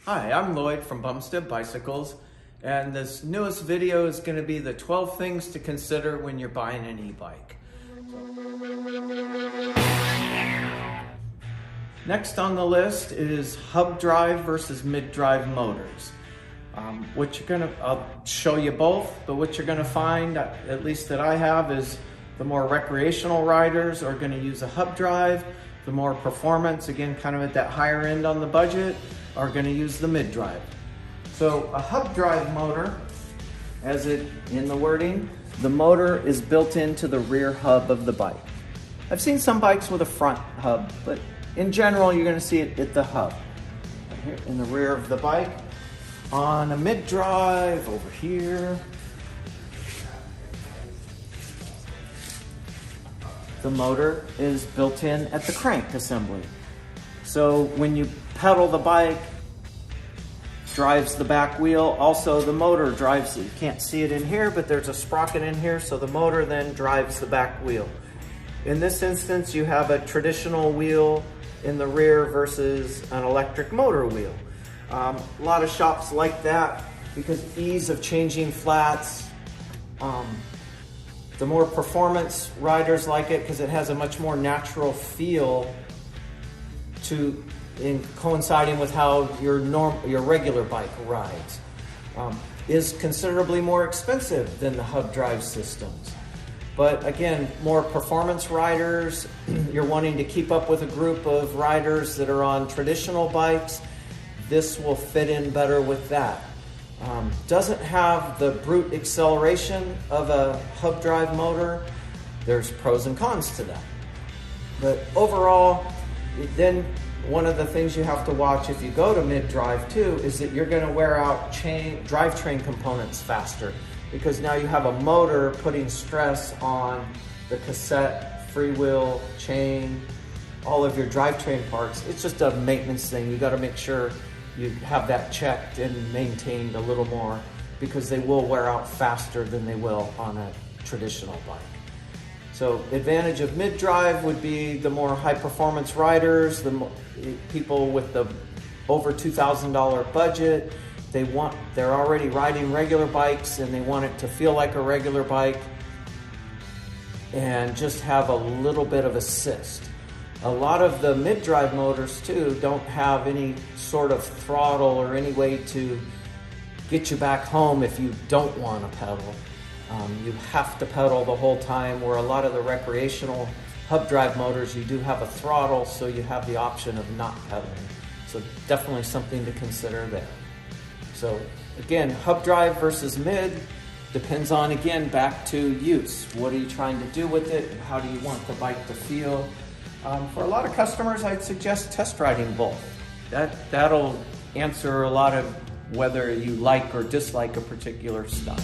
Hi, I'm Lloyd from Bumstead Bicycles, and this newest video is going to be the 12 things to consider when you're buying an e-bike. Next on the list is hub drive versus mid-drive motors. I'll show you both, but what you're going to find, at least that I have, is the more recreational riders are going to use a hub drive. The more performance, again, kind of at that higher end on the budget, are going to use the mid-drive. So a hub drive motor, as it in the wording, the motor is built into the rear hub of the bike. I've seen some bikes with a front hub, but in general, you're going to see it at the hub. Right here in the rear of the bike. On a mid-drive, over here, the motor is built in at the crank assembly. So when you pedal the bike, drives the back wheel. Also the motor drives it. You can't see it in here, but there's a sprocket in here, so the motor then drives the back wheel. In this instance, you have a traditional wheel in the rear versus an electric motor wheel. A lot of shops like that because ease of changing flats. The more performance riders like it because it has a much more natural feel in coinciding with how your regular bike rides. Is considerably more expensive than the hub drive systems. But again, more performance riders, you're wanting to keep up with a group of riders that are on traditional bikes, this will fit in better with that. Doesn't have the brute acceleration of a hub drive motor. There's pros and cons to that. But overall, then one of the things you have to watch if you go to mid-drive too is that you're going to wear out drivetrain components faster because now you have a motor putting stress on the cassette, freewheel, chain, all of your drivetrain parts. It's just a maintenance thing. You got to make sure you have that checked and maintained a little more because they will wear out faster than they will on a traditional bike. So advantage of mid-drive would be the more high-performance riders, people with the over $2,000 budget. They're already riding regular bikes and they want it to feel like a regular bike and just have a little bit of assist. A lot of the mid-drive motors too don't have any sort of throttle or any way to get you back home if you don't want to pedal. You have to pedal the whole time, where a lot of the recreational hub drive motors, you do have a throttle, so you have the option of not pedaling. So definitely something to consider there. So again, hub drive versus mid depends on, again, back to use. What are you trying to do with it? How do you want the bike to feel? For a lot of customers, I'd suggest test riding both. That'll answer a lot of whether you like or dislike a particular style.